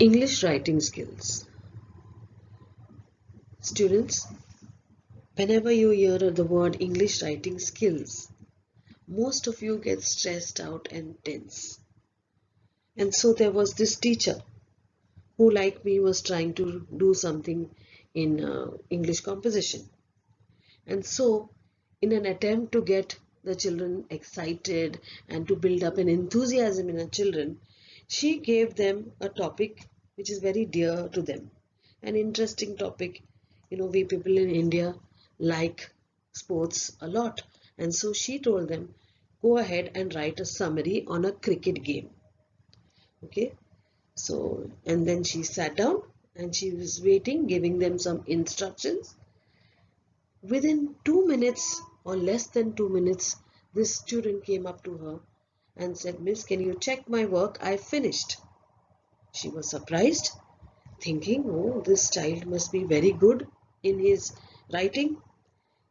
English writing skills. Students, whenever you hear the word English writing skills, most of you get stressed out and tense. And so there was this teacher who, like me, was trying to do something in English composition. And so, in an attempt to get the children excited and to build up an enthusiasm in the children, she gave them a topic which is very dear to them, an interesting topic. We people in India like sports a lot, and so she told them, go ahead and write a summary on a cricket game. Okay, so and then she sat down and she was waiting, giving them some instructions. Within 2 minutes or less than 2 minutes, this student came up to her and said, Miss, can you check my work? I finished. She was surprised, thinking, oh, this child must be very good in his writing.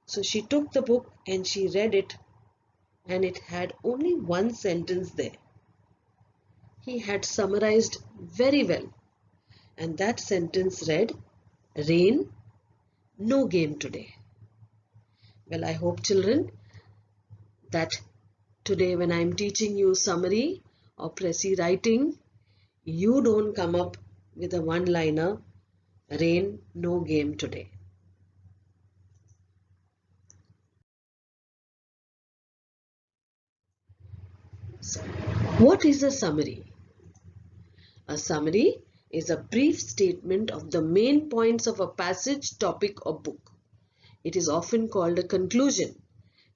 So she took the book and she read it, and it had only one sentence there. He had summarized very well, and that sentence read, rain, no game today. Well, I hope, children, that today when I'm teaching you summary or Precis writing, you don't come up with a one-liner, rain, no game today. So, what is a summary? A summary is a brief statement of the main points of a passage, topic or book. It is often called a conclusion.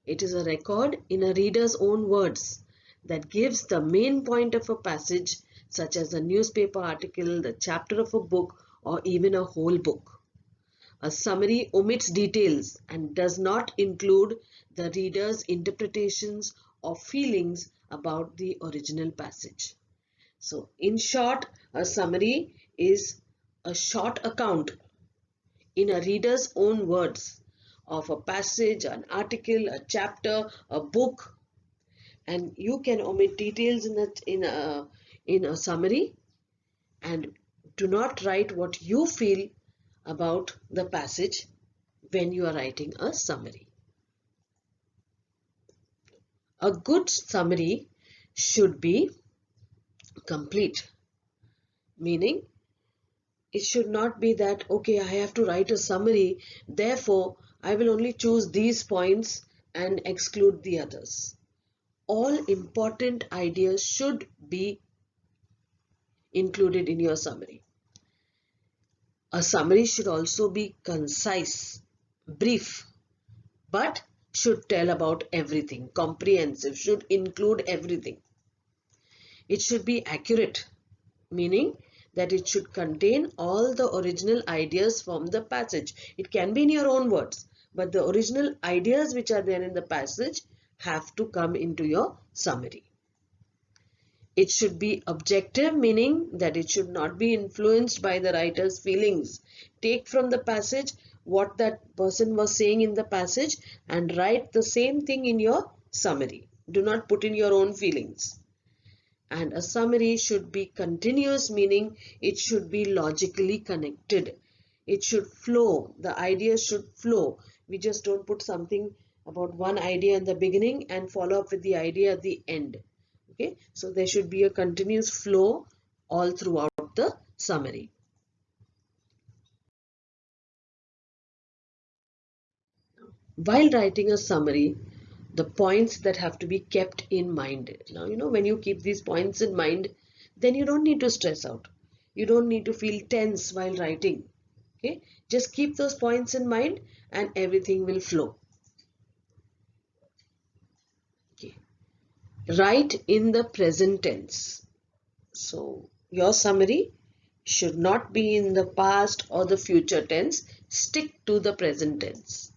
It is a record in a reader's own words that gives the main point of a passage, such as a newspaper article, the chapter of a book, or even a whole book. A summary omits details and does not include the reader's interpretations or feelings about the original passage. So, in short, a summary is a short account in a reader's own words of a passage, an article, a chapter, a book, and you can omit details in a summary and do not write what you feel about the passage when you are writing a summary. A good summary should be complete, meaning it should not be that, okay, I have to write a summary, therefore I will only choose these points and exclude the others. All important ideas should be included in your summary. A summary should also be concise, brief, but should tell about everything, comprehensive, should include everything. It should be accurate, meaning that it should contain all the original ideas from the passage. It can be in your own words, but the original ideas which are there in the passage have to come into your summary. It should be objective, meaning that it should not be influenced by the writer's feelings. Take from the passage what that person was saying in the passage and write the same thing in your summary. Do not put in your own feelings. And a summary should be continuous, meaning it should be logically connected. It should flow. The ideas should flow. We just don't put something about one idea in the beginning and follow up with the idea at the end. Okay, so there should be a continuous flow all throughout the summary. While writing a summary, the points that have to be kept in mind. Now, when you keep these points in mind, then you don't need to stress out. You don't need to feel tense while writing. Okay, just keep those points in mind and everything will flow. Okay, write in the present tense. So, your summary should not be in the past or the future tense. Stick to the present tense.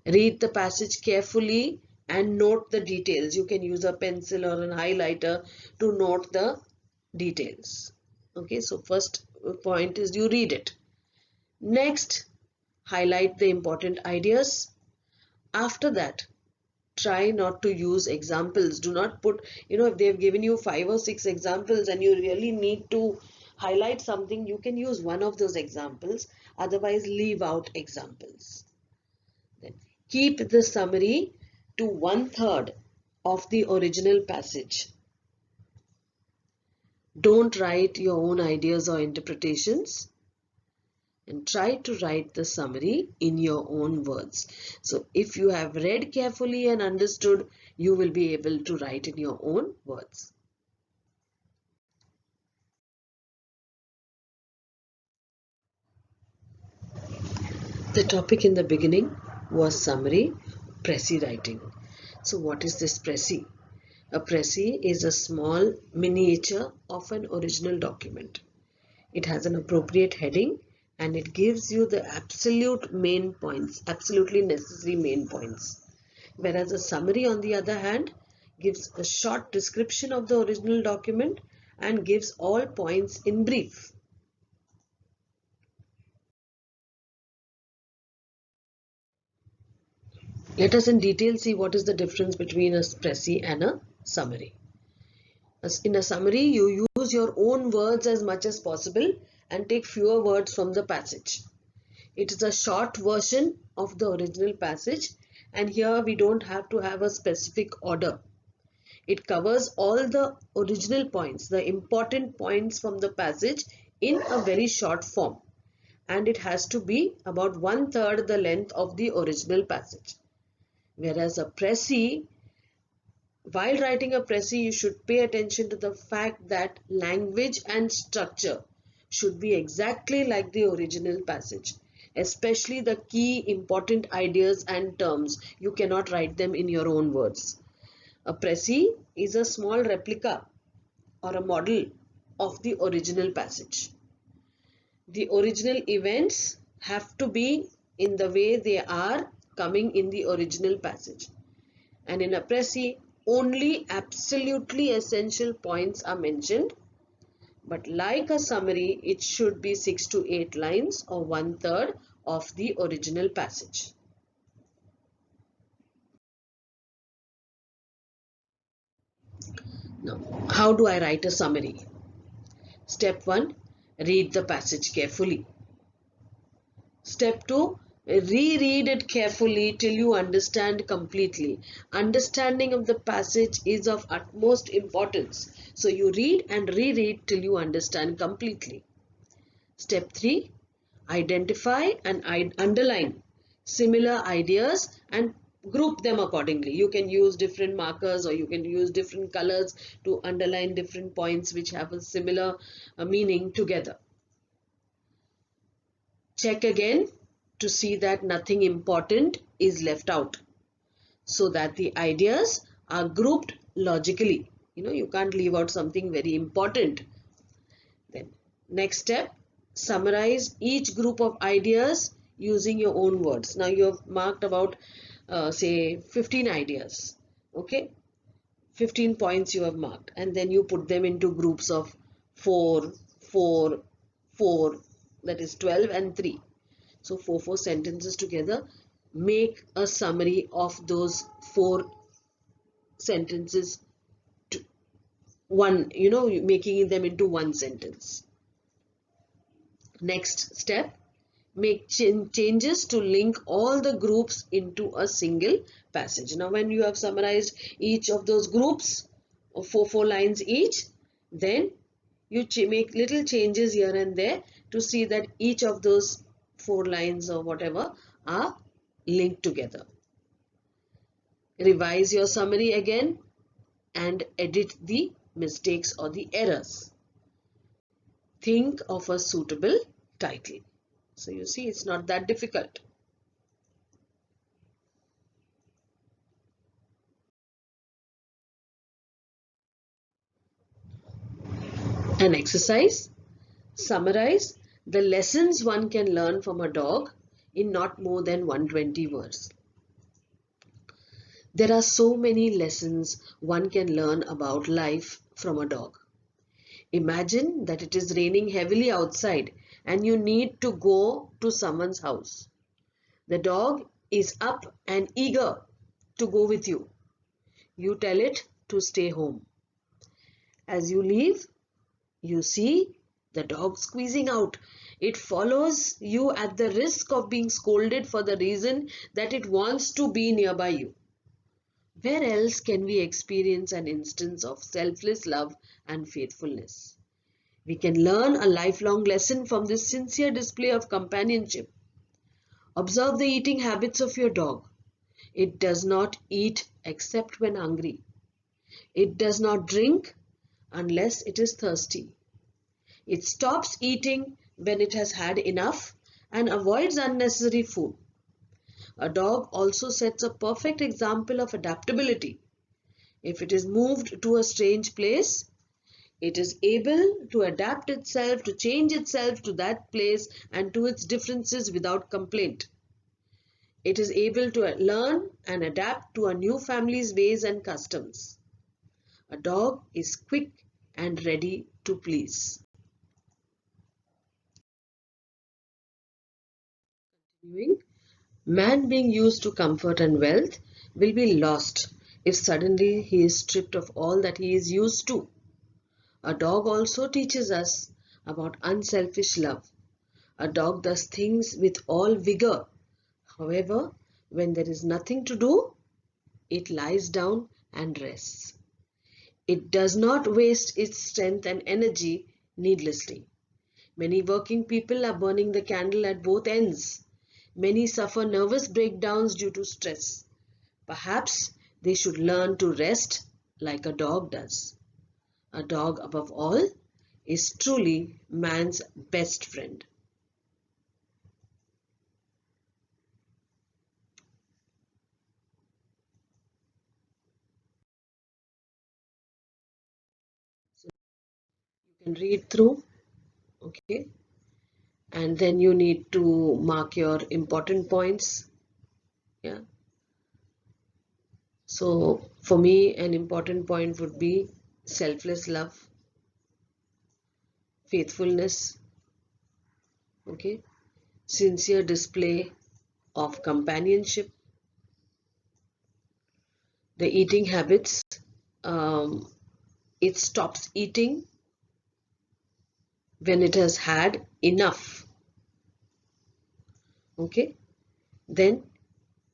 Read the passage carefully and note the details. You can use a pencil or an highlighter to note the details. Okay, so first point is you read it. Next, highlight the important ideas. After that, try not to use examples. Do not put, if they've given you 5 or 6 examples and you really need to highlight something, you can use one of those examples. Otherwise, leave out examples. Then keep the summary to 1/3 of the original passage. Don't write your own ideas or interpretations, and try to write the summary in your own words. So if you have read carefully and understood, you will be able to write in your own words. The topic in the beginning was summary, Precis writing. So what is this Precis? A Precis is a small miniature of an original document. It has an appropriate heading and it gives you the absolute main points, absolutely necessary main points. Whereas a summary, on the other hand, gives a short description of the original document and gives all points in brief. Let us in detail see what is the difference between a Precis and a summary. In a summary, you use your own words as much as possible and take fewer words from the passage. It is a short version of the original passage, and here we don't have to have a specific order. It covers all the original points, the important points from the passage in a very short form, and it has to be about 1/3 the length of the original passage. Whereas a Precis, while writing a Precis, you should pay attention to the fact that language and structure should be exactly like the original passage, especially the key important ideas and terms. You cannot write them in your own words. A Precis is a small replica or a model of the original passage. The original events have to be in the way they are coming in the original passage. And in a Precis, only absolutely essential points are mentioned. But like a summary, it should be 6 to 8 lines or 1/3 of the original passage. Now, how do I write a summary? Step 1, read the passage carefully. Step 2, reread it carefully till you understand completely. Understanding of the passage is of utmost importance. So you read and reread till you understand completely. Step 3, identify and underline similar ideas and group them accordingly. You can use different markers or you can use different colors to underline different points which have a similar meaning together. Check again to see that nothing important is left out so that the ideas are grouped logically. You can't leave out something very important. Then next step, summarize each group of ideas using your own words. Now you have marked about say 15 ideas. Okay, 15 points you have marked, and then you put them into groups of 4, 4, 4, that is 12 and 3. So 4 sentences together. Make a summary of those 4 sentences to one, making them into one sentence. Next step, make changes to link all the groups into a single passage. Now when you have summarized each of those groups of 4 lines each, then you make little changes here and there to see that each of those 4 lines or whatever are linked together. Revise your summary again and edit the mistakes or the errors. Think of a suitable title. So you see, it's not that difficult. An exercise. Summarize the lessons one can learn from a dog in not more than 120 words. There are so many lessons one can learn about life from a dog. Imagine that it is raining heavily outside and you need to go to someone's house. The dog is up and eager to go with you. You tell it to stay home. As you leave, you see the dog squeezing out. It follows you at the risk of being scolded for the reason that it wants to be nearby you. Where else can we experience an instance of selfless love and faithfulness? We can learn a lifelong lesson from this sincere display of companionship. Observe the eating habits of your dog. It does not eat except when hungry. It does not drink unless it is thirsty. It stops eating when it has had enough and avoids unnecessary food. A dog also sets a perfect example of adaptability. If it is moved to a strange place, it is able to adapt itself, to change itself to that place and to its differences without complaint. It is able to learn and adapt to a new family's ways and customs. A dog is quick and ready to please. Continuing, man being used to comfort and wealth will be lost if suddenly he is stripped of all that he is used to. A dog also teaches us about unselfish love. A dog does things with all vigor. However, when there is nothing to do, it lies down and rests. It does not waste its strength and energy needlessly. Many working people are burning the candle at both ends. Many suffer nervous breakdowns due to stress. Perhaps they should learn to rest like a dog does. A dog, above all, is truly man's best friend. So you can read through, okay, and then you need to mark your important points. Yeah. So for me, an important point would be selfless love, faithfulness, okay, sincere display of companionship, the eating habits. Um, it stops eating when it has had enough. Okay, then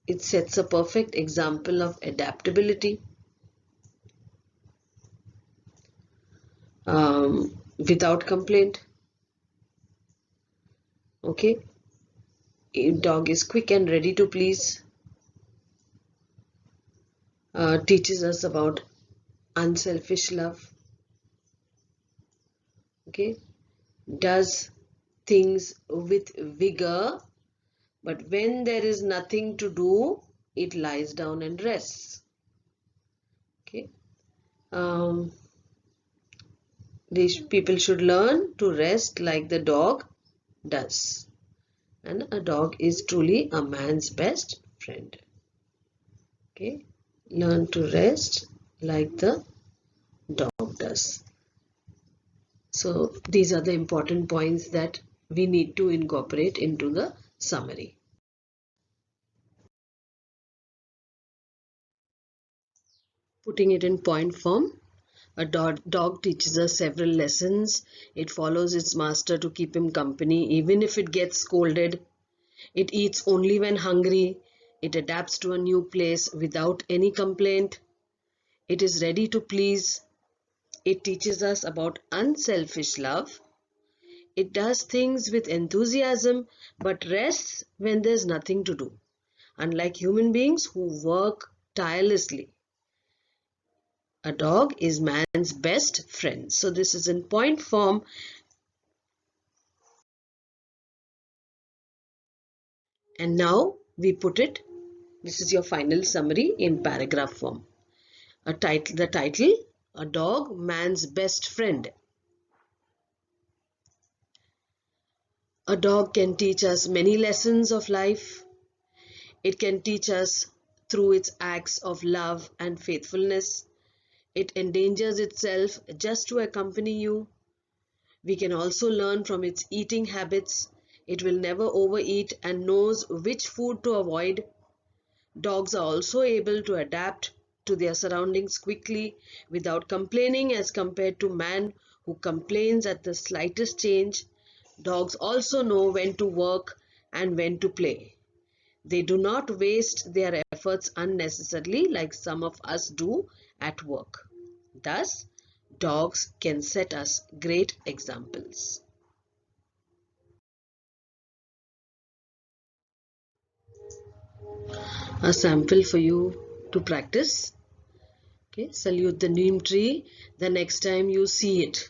it sets a perfect example of adaptability, without complaint. Okay, a dog is quick and ready to please. Teaches us about unselfish love. Okay, does things with vigor, but when there is nothing to do, it lies down and rests. Okay, um, these people should learn to rest like the dog does, and a dog is truly a man's best friend. Okay, learn to rest like the dog does. So these are the important points that we need to incorporate into the summary. Putting it in point form, a dog teaches us several lessons. It follows its master to keep him company, even if it gets scolded. It eats only when hungry. It adapts to a new place without any complaint. It is ready to please. It teaches us about unselfish love. It does things with enthusiasm but rests when there's nothing to do. Unlike human beings who work tirelessly, a dog is man's best friend. So this is in point form. And now we put it, this is your final summary in paragraph form. The title, A Dog, Man's Best Friend. A dog can teach us many lessons of life. It can teach us through its acts of love and faithfulness. It endangers itself just to accompany you. We can also learn from its eating habits. It will never overeat and knows which food to avoid. Dogs are also able to adapt to their surroundings quickly without complaining as compared to man who complains at the slightest change. Dogs also know when to work and when to play. They do not waste their efforts unnecessarily like some of us do at work. Thus, dogs can set us great examples. A sample for you to practice. Okay, salute the neem tree the next time you see it.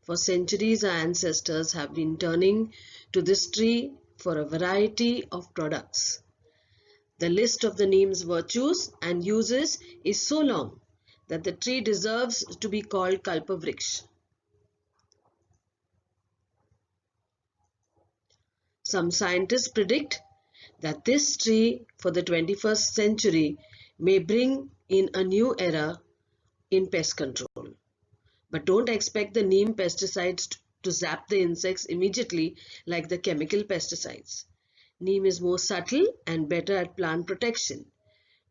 For centuries, our ancestors have been turning to this tree for a variety of products. The list of the neem's virtues and uses is so long that the tree deserves to be called Kalpavriksha. Some scientists predict that this tree for the 21st century may bring in a new era in pest control. But don't expect the neem pesticides to zap the insects immediately like the chemical pesticides. Neem is more subtle and better at plant protection.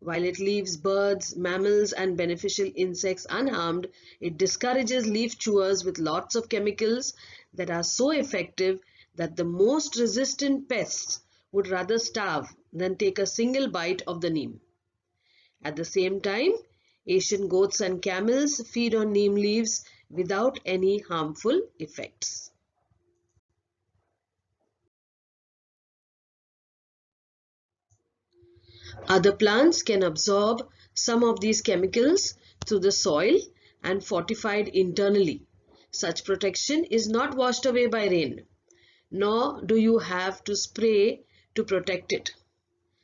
While it leaves birds, mammals and beneficial insects unharmed, it discourages leaf chewers with lots of chemicals that are so effective that the most resistant pests would rather starve than take a single bite of the neem. At the same time, Asian goats and camels feed on neem leaves without any harmful effects. Other plants can absorb some of these chemicals through the soil and fortified internally. Such protection is not washed away by rain, nor do you have to spray to protect it.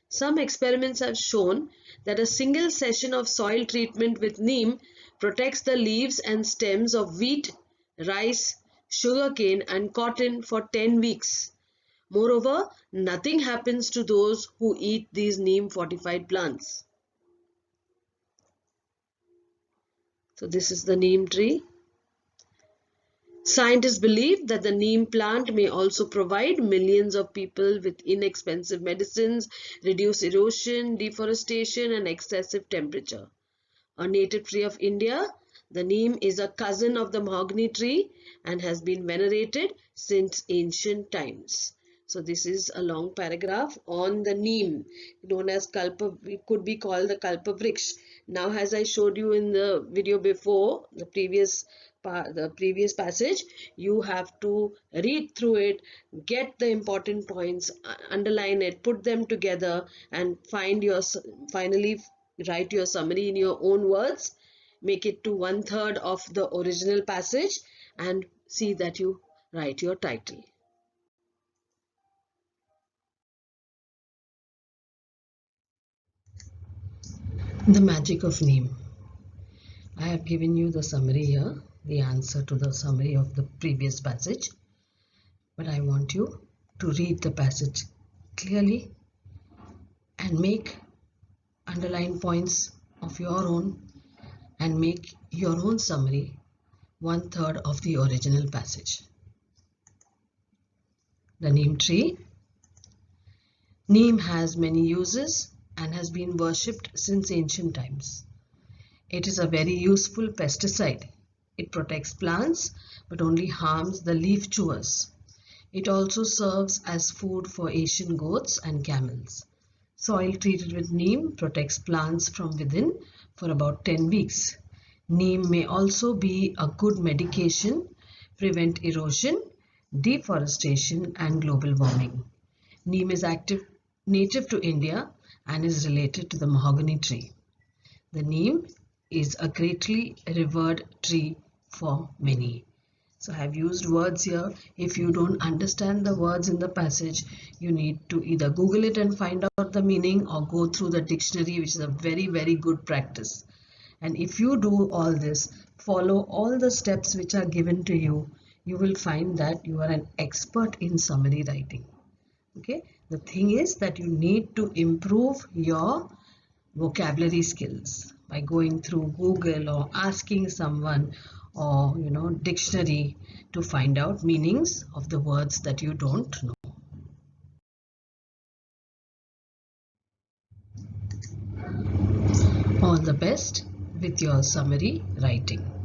Some experiments have shown that a single session of soil treatment with neem protects the leaves and stems of wheat, rice, sugarcane and cotton for 10 weeks. Moreover, nothing happens to those who eat these neem fortified plants. So this is the neem tree. Scientists believe that the neem plant may also provide millions of people with inexpensive medicines, reduce erosion, deforestation and excessive temperature. A native tree of India, the neem is a cousin of the mahogany tree and has been venerated since ancient times. So this is a long paragraph on the neem, known as Kalpa, it could be called the Kalpavriksha. Now, as I showed you in the video before, the previous passage, you have to read through it, get the important points, underline it, put them together, and finally write your summary in your own words. Make it to 1/3 of the original passage and see that you write your title. The magic of neem. I have given you the summary here, the answer to the summary of the previous passage. But I want you to read the passage clearly and make underline points of your own and make your own summary 1/3 of the original passage. The neem tree. Neem has many uses and has been worshipped since ancient times. It is a very useful pesticide. It protects plants but only harms the leaf chewers. It also serves as food for Asian goats and camels. Soil treated with neem protects plants from within for about 10 weeks. Neem may also be a good medication, prevent erosion, deforestation and global warming. Neem is native to India and is related to the mahogany tree. The neem is a greatly revered tree for many. So I have used words here. If you don't understand the words in the passage, you need to either Google it and find out the meaning or go through the dictionary, which is a very, very good practice. And if you do all this, follow all the steps which are given to you, you will find that you are an expert in summary writing. Okay, the thing is that you need to improve your vocabulary skills by going through Google or asking someone or dictionary to find out meanings of the words that you don't know. the best with your summary writing.